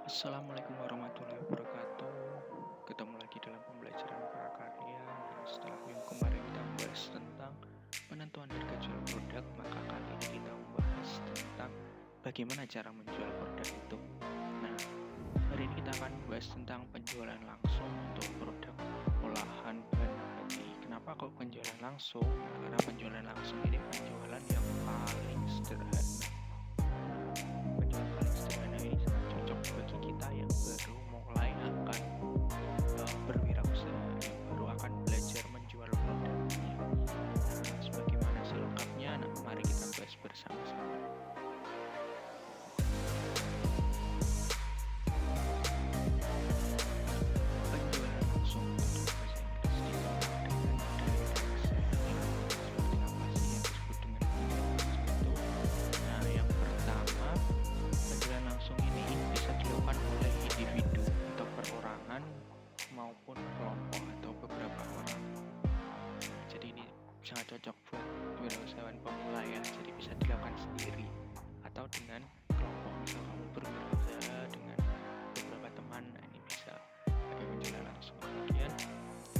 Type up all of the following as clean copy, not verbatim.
Assalamualaikum warahmatullahi wabarakatuh. Ketemu lagi dalam pembelajaran prakarya. Nah, setelah minggu kemarin kita membahas tentang penentuan harga jual produk, maka kali ini kita membahas tentang bagaimana cara menjual produk itu. Nah, hari ini kita akan membahas tentang penjualan langsung untuk produk olahan bahan nabati. Kenapa kok penjualan langsung? Nah, karena penjualan langsung ini penjualan yang paling sederhana. Penjualan paling sederhana ini sangat cocok bagi kita yang baru mulai akan berwirausaha, yang baru akan belajar menjual produknya. Nah, sebagaimana selengkapnya, nah mari kita bahas bersama-sama. Penjualan langsung untuk bahasa Inggris ditolak dengan direct selling. Seperti apa sih yang disebut dengan penjualan langsung itu? Nah, yang pertama, penjualan langsung ini bisa dilakukan oleh individu atau perorangan maupun kelompok atau beberapa orang. Jadi ini sangat cocok buat wirausahawan pemula ya. Jadi bisa dilakukan sendiri atau dengan kelompok. Misal kamu berwirausaha dengan beberapa teman, nah ini bisa pakai penjualan langsung. Kemudian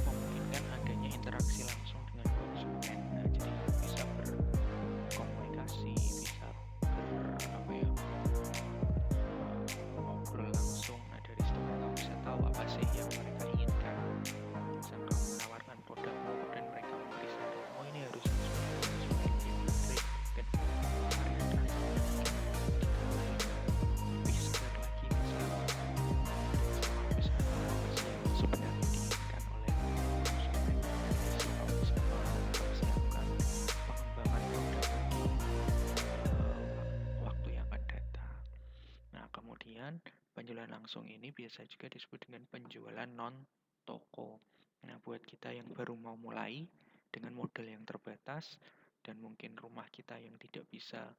memungkinkan adanya interaksi langsung dengan konsumen. Nah, jadi kamu bisa berkomunikasi, bisa ngobrol langsung. Nah, dari situ kamu bisa tahu apa sih yang mereka inginkan. Misal kamu menawarkan produkmu dan mereka memberi saran, oh ini harus supaya lebih menarik dan varian lebih segar lagi, misal bisa tahu apa sih yang sebenarnya diinginkan oleh konsumen. Kamu bisa mempersiapkan pengembangan produk waktu yang akan datang. Nah, kemudian penjualan langsung ini biasa juga disebut dengan penjualan non-toko. Nah, buat kita yang baru mau mulai dengan modal yang terbatas dan mungkin rumah kita yang tidak bisa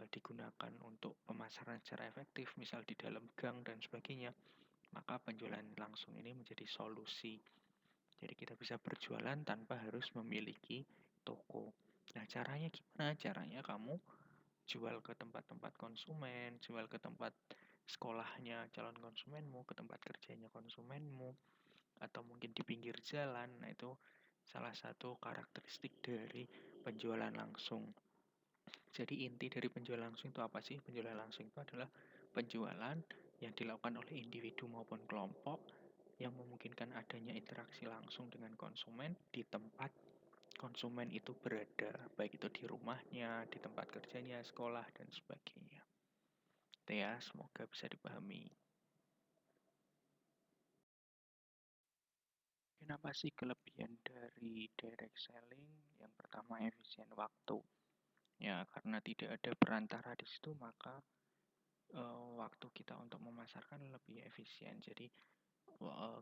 digunakan untuk pemasaran secara efektif, misal di dalam gang dan sebagainya, maka penjualan langsung ini menjadi solusi. Jadi kita bisa berjualan tanpa harus memiliki toko. Nah, caranya gimana? Caranya kamu jual ke tempat-tempat konsumen, jual ke tempat sekolahnya calon konsumenmu, ke tempat kerjanya konsumenmu, atau mungkin di pinggir jalan. Nah, itu salah satu karakteristik dari penjualan langsung. Jadi inti dari penjualan langsung itu apa sih? Penjualan langsung itu adalah penjualan yang dilakukan oleh individu maupun kelompok yang memungkinkan adanya interaksi langsung dengan konsumen di tempat konsumen itu berada, baik itu di rumahnya, di tempat kerjanya, sekolah, dan sebagainya. Itu ya, semoga bisa dipahami. Kenapa sih kelebihan dari direct selling? Yang pertama, efisien waktu. Ya, karena tidak ada perantara di situ, maka waktu kita untuk memasarkan lebih efisien. Jadi,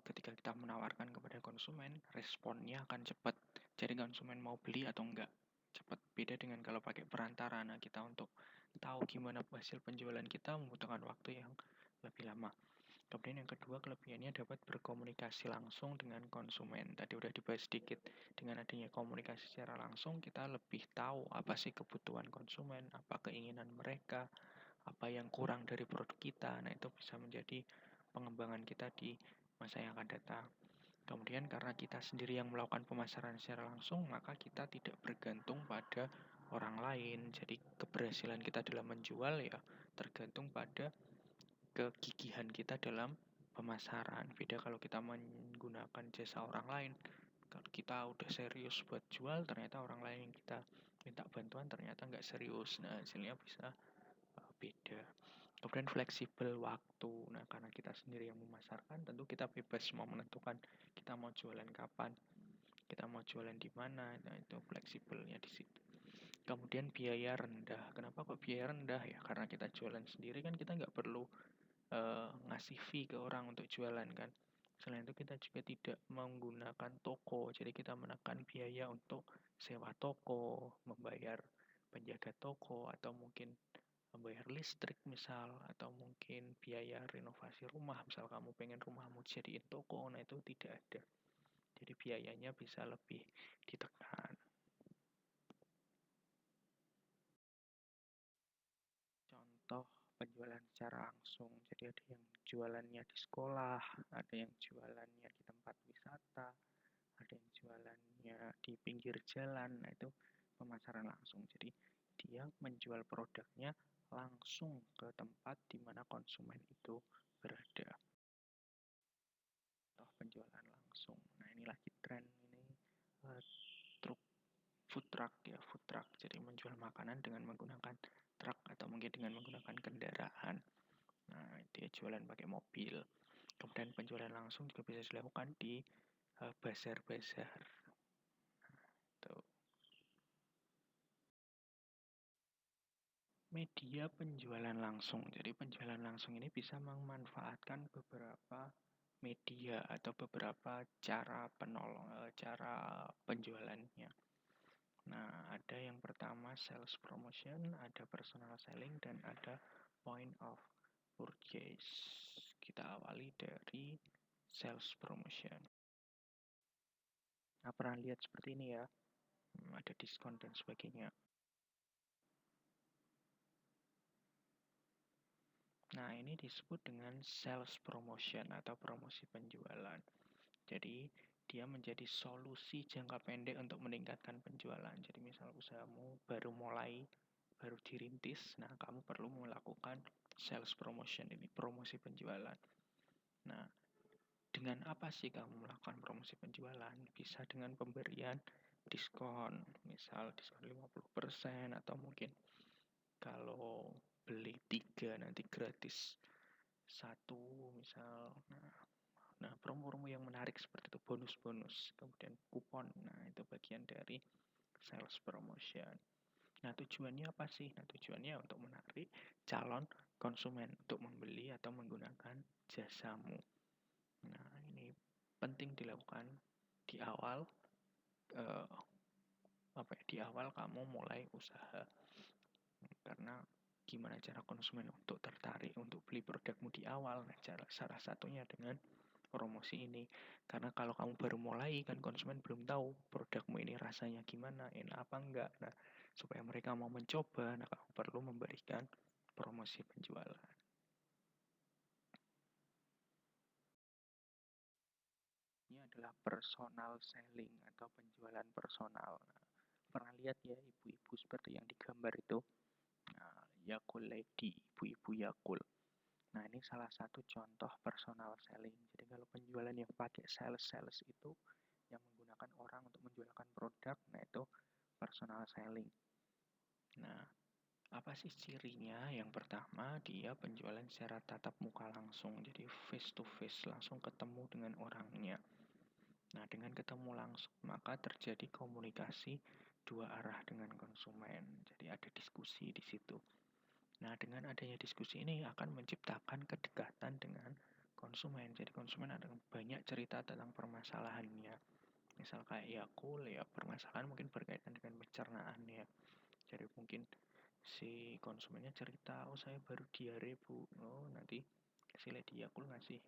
ketika kita menawarkan kepada konsumen, responnya akan cepat. Jadi konsumen mau beli atau enggak, cepat. Beda dengan kalau pakai perantara. Nah, kita untuk tahu gimana hasil penjualan kita membutuhkan waktu yang lebih lama. Kemudian yang kedua, kelebihannya dapat berkomunikasi langsung dengan konsumen. Tadi udah dibahas sedikit, dengan adanya komunikasi secara langsung, kita lebih tahu apa sih kebutuhan konsumen, apa keinginan mereka, apa yang kurang dari produk kita. Nah, itu bisa menjadi pengembangan kita di masa yang akan datang. Kemudian karena kita sendiri yang melakukan pemasaran secara langsung, maka kita tidak bergantung pada orang lain. Jadi keberhasilan kita dalam menjual ya tergantung pada kegigihan kita dalam pemasaran. Beda kalau kita menggunakan jasa orang lain. Kalau kita udah serius buat jual, ternyata orang lain yang kita minta bantuan ternyata nggak serius. Nah, hasilnya bisa beda. Kemudian fleksibel waktu. Nah, karena kita sendiri yang memasarkan, tentu kita bebas mau menentukan kita mau jualan kapan, kita mau jualan di mana. Nah, itu fleksibelnya di situ. Kemudian biaya rendah. Kenapa kok biaya rendah ya? Karena kita jualan sendiri kan kita nggak perlu ngasih fee ke orang untuk jualan kan. Selain itu kita juga tidak menggunakan toko, jadi kita menekan biaya untuk sewa toko, membayar penjaga toko, atau mungkin membayar listrik misal, atau mungkin biaya renovasi rumah, misal kamu pengen rumahmu jadiin toko, nah itu tidak ada. Jadi biayanya bisa lebih ditekan. Contoh penjualan secara langsung. Jadi ada yang jualannya di sekolah, ada yang jualannya di tempat wisata, ada yang jualannya di pinggir jalan. Nah, itu pemasaran langsung. Jadi dia menjual produknya langsung ke tempat di mana konsumen itu berada. Atau penjualan langsung. Nah, ini lagi tren ini uh, truk food truck ya, food truck. Jadi menjual makanan dengan menggunakan truk atau mungkin dengan menggunakan kendaraan. Nah, dia jualan pakai mobil. Kemudian penjualan langsung juga bisa dilakukan di bazar-bazar. Tuh. Media penjualan langsung. Jadi penjualan langsung ini bisa memanfaatkan beberapa media atau beberapa cara penjualannya. Nah, ada yang pertama sales promotion, ada personal selling, dan ada point of purchase. Kita awali dari sales promotion. Nah, pernah lihat seperti ini ya, ada diskon dan sebagainya. Nah, ini disebut dengan sales promotion atau promosi penjualan. Jadi, dia menjadi solusi jangka pendek untuk meningkatkan penjualan. Jadi, misal usahamu baru mulai, baru dirintis, nah kamu perlu melakukan sales promotion ini, promosi penjualan. Nah, dengan apa sih kamu melakukan promosi penjualan? Bisa dengan pemberian diskon, misal diskon 50% atau mungkin kalau beli 3 nanti gratis 1 misal. Nah, promo-promo yang menarik seperti itu, bonus-bonus, kemudian kupon. Nah, itu bagian dari sales promotion. Nah, tujuannya apa sih? Nah, tujuannya untuk menarik calon konsumen untuk membeli atau menggunakan jasamu. Nah, ini penting dilakukan di awal eh, di awal kamu mulai usaha. Karena gimana cara konsumen untuk tertarik untuk beli produkmu di awal? Nah, salah satunya dengan promosi ini. Karena kalau kamu baru mulai kan konsumen belum tahu produkmu ini rasanya gimana, enak apa enggak. Nah, supaya mereka mau mencoba, nah kamu perlu memberikan promosi penjualan. Ini adalah personal selling atau penjualan personal. Nah, pernah lihat ya ibu-ibu seperti yang digambar itu? Nah, Yakul Lady, ibu-ibu Yakul. Nah, ini salah satu contoh personal selling. Jadi kalau penjualan yang pakai sales itu yang menggunakan orang untuk menjualkan produk, nah itu personal selling. Nah, apa sih cirinya? Yang pertama, dia penjualan secara tatap muka langsung, jadi face to face, langsung ketemu dengan orangnya. Nah, dengan ketemu langsung, maka terjadi komunikasi dua arah dengan konsumen. Jadi ada diskusi di situ. Nah, dengan adanya diskusi ini akan menciptakan kedekatan dengan konsumen. Jadi konsumen ada banyak cerita tentang permasalahannya. Misal kayak Yakul, ya permasalahan mungkin berkaitan dengan pencernaan ya. Jadi mungkin si konsumennya cerita, oh saya baru diare bu. Oh nanti si Lady Yakul ngasih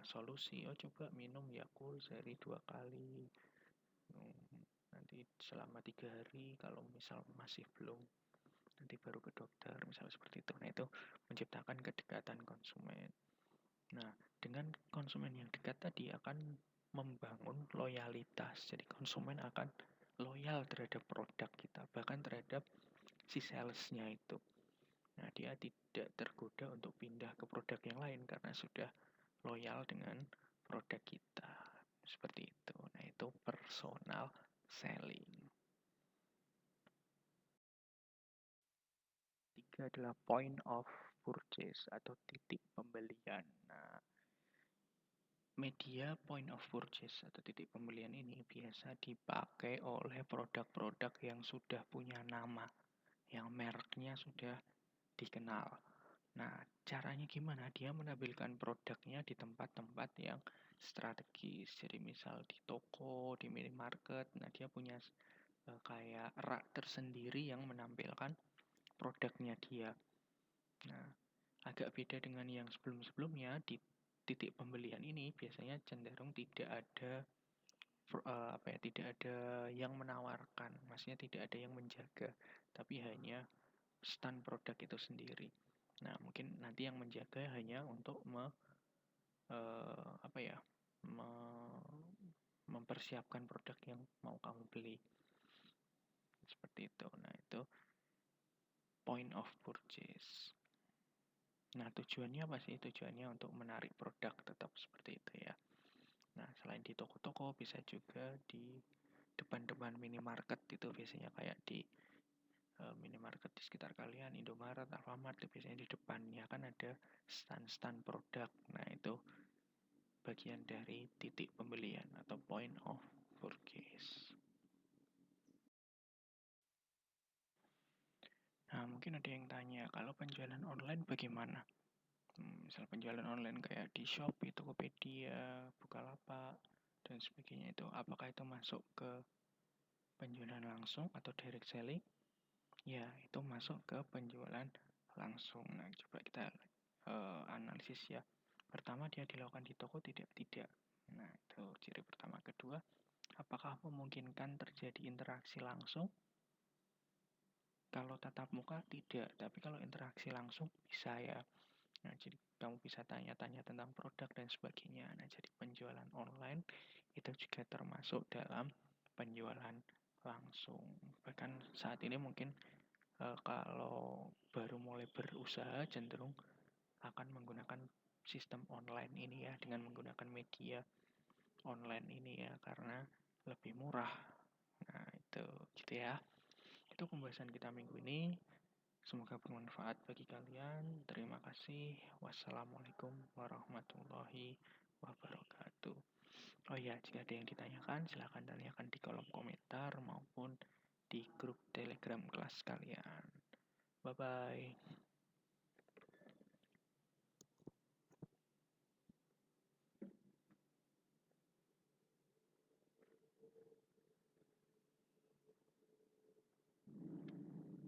solusi. Oh coba minum Yakul sehari 2 kali. Nanti selama 3 hari kalau misal masih belum nanti baru ke dokter misalnya seperti itu. Nah itu menciptakan kedekatan konsumen. Nah dengan konsumen yang dekat tadi akan membangun loyalitas. Jadi konsumen akan loyal terhadap produk kita, bahkan terhadap si salesnya itu. Nah dia tidak tergoda untuk pindah ke produk yang lain karena sudah loyal dengan produk kita. Seperti itu. Nah itu personal selling. Tiga adalah point of purchase atau titik pembelian. Nah, media point of purchase atau titik pembelian ini biasa dipakai oleh produk-produk yang sudah punya nama, yang mereknya sudah dikenal. Nah, caranya gimana? Dia menampilkan produknya di tempat-tempat yang strategis. Jadi misal di toko, di minimarket, nah dia punya kayak rak tersendiri yang menampilkan produknya dia. Nah, agak beda dengan yang sebelum-sebelumnya di titik pembelian ini biasanya cenderung tidak ada tidak ada yang menawarkan, maksudnya tidak ada yang menjaga, tapi hanya stand produk itu sendiri. Nah, mungkin nanti yang menjaga hanya untuk apa ya, mempersiapkan produk yang mau kamu beli. Seperti itu. Nah, itu point of purchase. Nah, tujuannya apa sih? Tujuannya untuk menarik produk, tetap seperti itu ya. Nah, selain di toko-toko, bisa juga di depan-depan minimarket itu biasanya, kayak di minimarket di sekitar kalian, Indomaret, Alfamart, itu biasanya di depannya kan ada stand-stand produk. Nah, itu bagian dari titik pembelian atau point of purchase. Nah, mungkin ada yang tanya, kalau penjualan online bagaimana? Misal penjualan online kayak di Shopee, Tokopedia, Bukalapak, dan sebagainya, itu apakah itu masuk ke penjualan langsung atau direct selling? Ya, itu masuk ke penjualan langsung. Nah, coba kita analisis ya. Pertama, dia dilakukan di toko, tidak? Tidak. Nah, itu ciri pertama. Kedua, apakah memungkinkan terjadi interaksi langsung? Kalau tatap muka tidak, tapi kalau interaksi langsung bisa ya. Nah, jadi kamu bisa tanya-tanya tentang produk dan sebagainya. Nah, jadi penjualan online itu juga termasuk dalam penjualan langsung. Bahkan saat ini mungkin kalau baru mulai berusaha cenderung akan menggunakan sistem online ini ya, dengan menggunakan media online ini ya, karena lebih murah. Nah, itu gitu ya. Itu pembahasan kita minggu ini. Semoga bermanfaat bagi kalian. Terima kasih. Wassalamualaikum warahmatullahi wabarakatuh. Oh ya, jika ada yang ditanyakan, silahkan tanyakan di kolom komentar maupun di grup Telegram kelas kalian. Bye-bye.